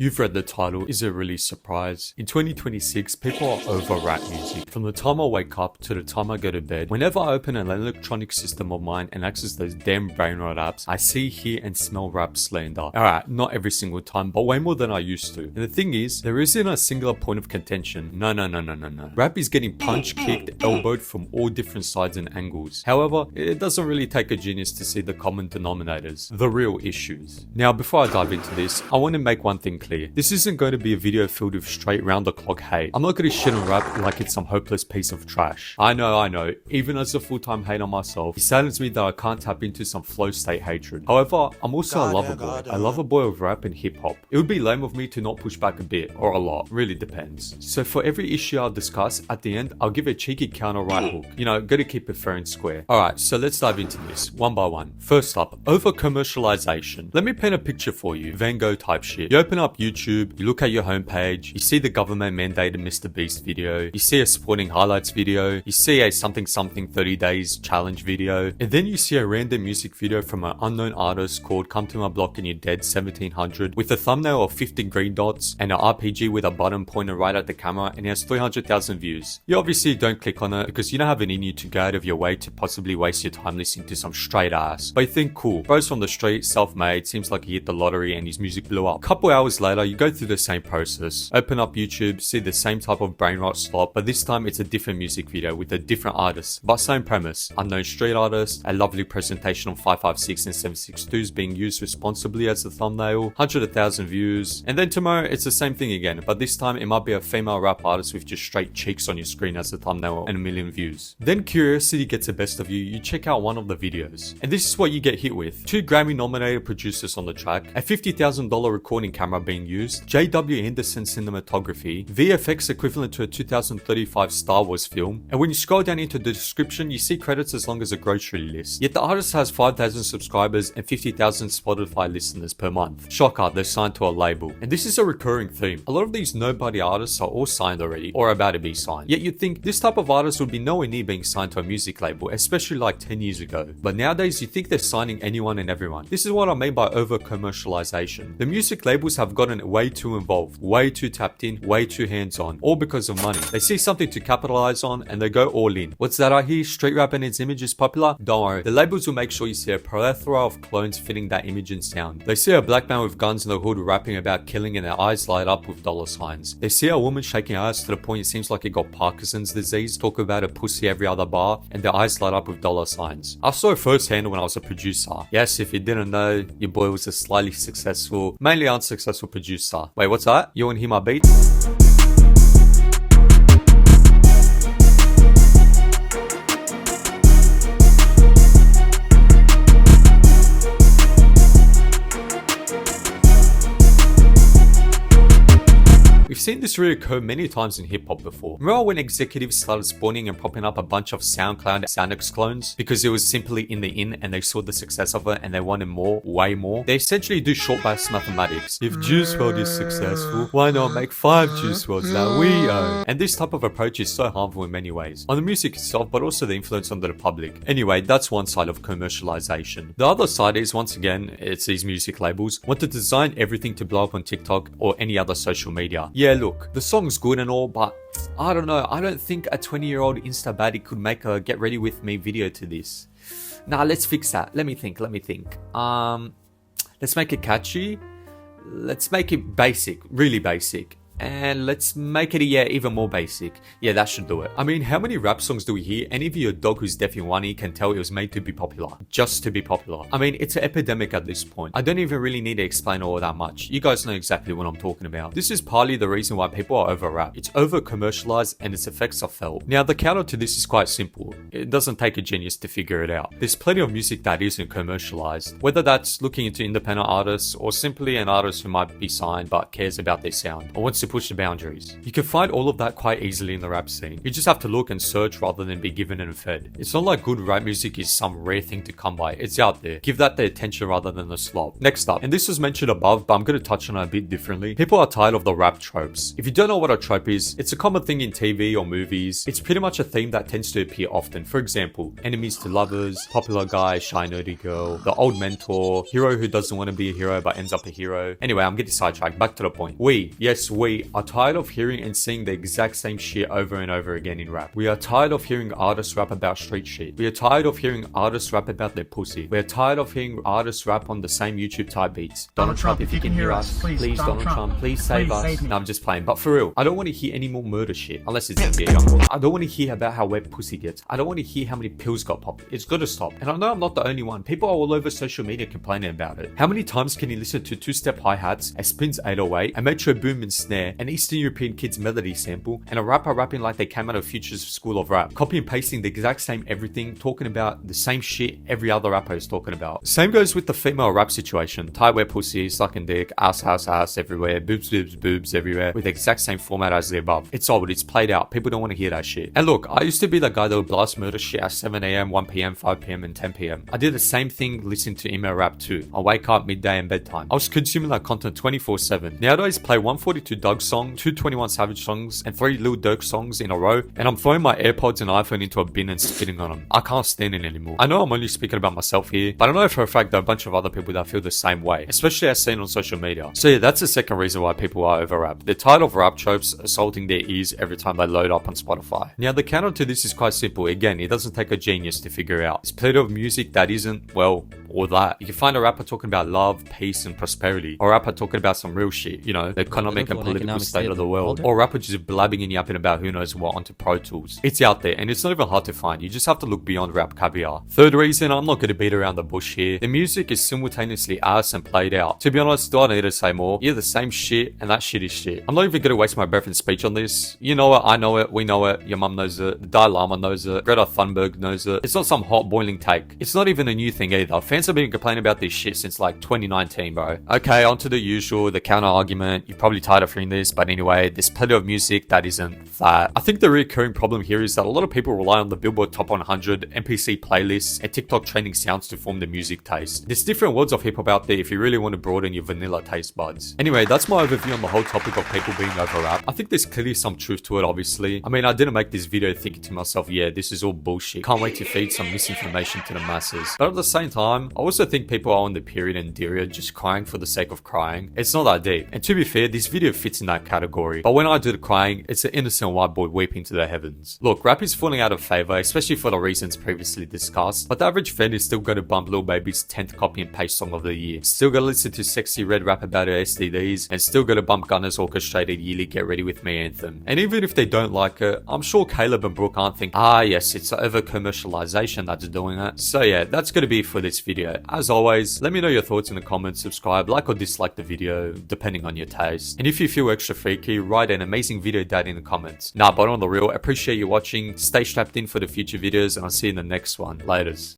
You've read the title, is it really a surprise? In 2026, people are over rap music. From the time I wake up to the time I go to bed, whenever I open an electronic system of mine and access those damn brain rot apps, I see, hear and smell rap slander. Alright, not every single time, but way more than I used to. And the thing is, there isn't a singular point of contention. No. Rap is getting punched, kicked, elbowed from all different sides and angles. However, it doesn't really take a genius to see the common denominators, the real issues. Now, before I dive into this, I want to make one thing clear. This isn't going to be a video filled with straight round the clock hate. I'm not going to shit on rap like it's some hopeless piece of trash. I know, even as a full-time hater myself, it saddens me that I can't tap into some flow state hatred. However, I'm also a lover boy. I love a boy of rap and hip-hop. It would be lame of me to not push back a bit, or a lot, really depends. So for every issue I'll discuss, at the end, I'll give a cheeky counter right hook. You know, gotta keep it fair and square. Alright, so let's dive into this, one by one. First up, over-commercialization. Let me paint a picture for you, Van Gogh type shit. You open up YouTube, you look at your homepage, you see the government mandated Mr. Beast video, you see a sporting highlights video, you see a something 30 days challenge video, and then you see a random music video from an unknown artist called Come to My Block and You're Dead 1700 with a thumbnail of 50 green dots and an RPG with a button pointed right at the camera, and it has 300,000 views. You obviously don't click on it because you don't have it in you to go out of your way to possibly waste your time listening to some straight ass. But you think, cool, bro's from the street, self-made, seems like he hit the lottery and his music blew up. Couple hours later, you go through the same process. Open up YouTube, see the same type of brain rot slop, but this time it's a different music video with a different artist, but same premise. Unknown street artist, a lovely presentation of 556 and 762s being used responsibly as the thumbnail, 100,000 views, and then tomorrow it's the same thing again, but this time it might be a female rap artist with just straight cheeks on your screen as the thumbnail and 1 million views. Then curiosity gets the best of you, you check out one of the videos, and this is what you get hit with. 2 Grammy nominated producers on the track, a $50,000 recording camera being used, J.W. Anderson cinematography, VFX equivalent to a 2035 Star Wars film, and when you scroll down into the description, you see credits as long as a grocery list. Yet the artist has 5,000 subscribers and 50,000 Spotify listeners per month. Shocker, they're signed to a label. And this is a recurring theme. A lot of these nobody artists are all signed already, or about to be signed. Yet you'd think this type of artist would be nowhere near being signed to a music label, especially like 10 years ago. But nowadays, you think they're signing anyone and everyone. This is what I mean by over-commercialization. The music labels have gotten way too involved, way too tapped in, way too hands-on, all because of money. They see something to capitalize on and they go all in. What's that I hear? Street rap and its image is popular? Don't worry. The labels will make sure you see a plethora of clones fitting that image and sound. They see a black man with guns in the hood rapping about killing and their eyes light up with dollar signs. They see a woman shaking her ass to the point it seems like it got Parkinson's disease, talk about a pussy every other bar, and their eyes light up with dollar signs. I saw it firsthand when I was a producer. Yes, if you didn't know, your boy was a slightly successful, mainly unsuccessful producer. Wait, what's that? You wanna hear my beat? We've seen this reoccur many times in hip-hop before. Remember when executives started spawning and popping up a bunch of SoundCloud Soundex clones because it was simply in the in and they saw the success of it and they wanted more, way more? They essentially do short-burst mathematics. If Juice WRLD is successful, why not make 5 Juice WRLDs that we own? And this type of approach is so harmful in many ways. On the music itself, but also the influence on the public. Anyway, that's one side of commercialization. The other side is, once again, it's these music labels want to design everything to blow up on TikTok or any other social media. Yeah, look, the song's good and all, but I don't know. I don't think a 20-year-old Insta baddie could make a get ready with me video to this. Nah, let's fix that. Let me think. Let's make it catchy. Let's make it basic, really basic. And let's make it even more basic. Yeah, that should do it. I mean, how many rap songs do we hear? Any of you a dog who's deaf in one ear can tell it was made to be popular. Just to be popular. I mean, it's an epidemic at this point. I don't even really need to explain all that much. You guys know exactly what I'm talking about. This is partly the reason why people are over rap. It's over commercialized and its effects are felt. Now, the counter to this is quite simple. It doesn't take a genius to figure it out. There's plenty of music that isn't commercialized. Whether that's looking into independent artists or simply an artist who might be signed but cares about their sound or wants to to push the boundaries. You can find all of that quite easily in the rap scene. You just have to look and search rather than be given and fed. It's not like good rap music is some rare thing to come by. It's out there. Give that the attention rather than the slop. Next up, and this was mentioned above, but I'm going to touch on it a bit differently. People are tired of the rap tropes. If you don't know what a trope is, it's a common thing in TV or movies. It's pretty much a theme that tends to appear often. For example, enemies to lovers, popular guy, shy nerdy girl, the old mentor, hero who doesn't want to be a hero but ends up a hero. Anyway, I'm getting sidetracked. Back to the point. Yes, we are tired of hearing and seeing the exact same shit over and over again in rap. We are tired of hearing artists rap about street shit. We are tired of hearing artists rap about their pussy. We are tired of hearing artists rap on the same YouTube type beats. Donald Trump, if you can hear us, please Donald Trump, please save us. No, I'm just playing. But for real, I don't want to hear any more murder shit unless it's NBA Youngboy. I don't want to hear about how wet pussy gets. I don't want to hear how many pills got popped. It's got to stop. And I know I'm not the only one. People are all over social media complaining about it. How many times can you listen to two-step hi-hats, a Spins 808, a Metro Boom and snare, an Eastern European kid's melody sample, and a rapper rapping like they came out of Future's School of Rap, copy and pasting the exact same everything, talking about the same shit every other rapper is talking about. Same goes with the female rap situation. Tight wet pussy, sucking dick, ass everywhere, boobs everywhere, with the exact same format as the above. It's old, it's played out. People don't want to hear that shit. And look, I used to be the guy that would blast murder shit at 7 a.m, 1 p.m, 5 p.m, and 10 p.m. I did the same thing listening to emo rap too. I wake up midday and bedtime. I was consuming that content 24/7. Nowadays, play 142 Doug song, 2 21 Savage songs, and 3 Lil Durk songs in a row, and I'm throwing my AirPods and iPhone into a bin and spitting on them. I can't stand it anymore. I know I'm only speaking about myself here, but I know for a fact there are a bunch of other people that feel the same way, especially as seen on social media. So yeah, that's the second reason why people are over rap. They're tired of rap tropes assaulting their ears every time they load up on Spotify. Now the counter to this is quite simple. Again, it doesn't take a genius to figure out. There's plenty of music that isn't, well, or that. You can find a rapper talking about love, peace, and prosperity, or a rapper talking about some real shit, you know, the economic and political state of the world, or a rapper just blabbing and yapping about who knows what onto Pro Tools. It's out there, and it's not even hard to find. You just have to look beyond rap caviar. Third reason, I'm not going to beat around the bush here. The music is simultaneously ass and played out. To be honest, do I need to say more? Yeah, the same shit, and that shit is shit. I'm not even going to waste my breath in speech on this. You know it, I know it, we know it, your mum knows it, the Dalai Lama knows it, Greta Thunberg knows it. It's not some hot boiling take. It's not even a new thing either. Fans have been complaining about this shit since like 2019, bro. Okay, on to the usual, the counter argument. You're probably tired of hearing this, but anyway, there's plenty of music that isn't that. I think the recurring problem here is that a lot of people rely on the Billboard Top 100, NPC playlists, and TikTok trending sounds to form their music taste. There's different worlds of hip hop out there if you really want to broaden your vanilla taste buds. Anyway, that's my overview on the whole topic of people being over rap. I think there's clearly some truth to it, obviously. I mean, I didn't make this video thinking to myself, yeah, this is all bullshit. Can't wait to feed some misinformation to the masses. But at the same time, I also think people are on the period and period just crying for the sake of crying. It's not that deep. And to be fair, this video fits in that category. But when I do the crying, it's an innocent white boy weeping to the heavens. Look, rap is falling out of favor, especially for the reasons previously discussed. But the average fan is still gonna bump Lil Baby's 10th copy and paste song of the year. Still gonna listen to sexy red rap about her STDs, and still gonna bump Gunna's orchestrated yearly Get Ready With Me anthem. And even if they don't like it, I'm sure Caleb and Brooke aren't thinking, ah yes, it's the over commercialization that's doing it. So yeah, that's gonna be it for this video. As always, let me know your thoughts in the comments, subscribe, like or dislike the video, depending on your taste. And if you feel extra freaky, write an amazing video dad in the comments. Nah, but on the real, appreciate you watching, stay strapped in for the future videos, and I'll see you in the next one. Laters.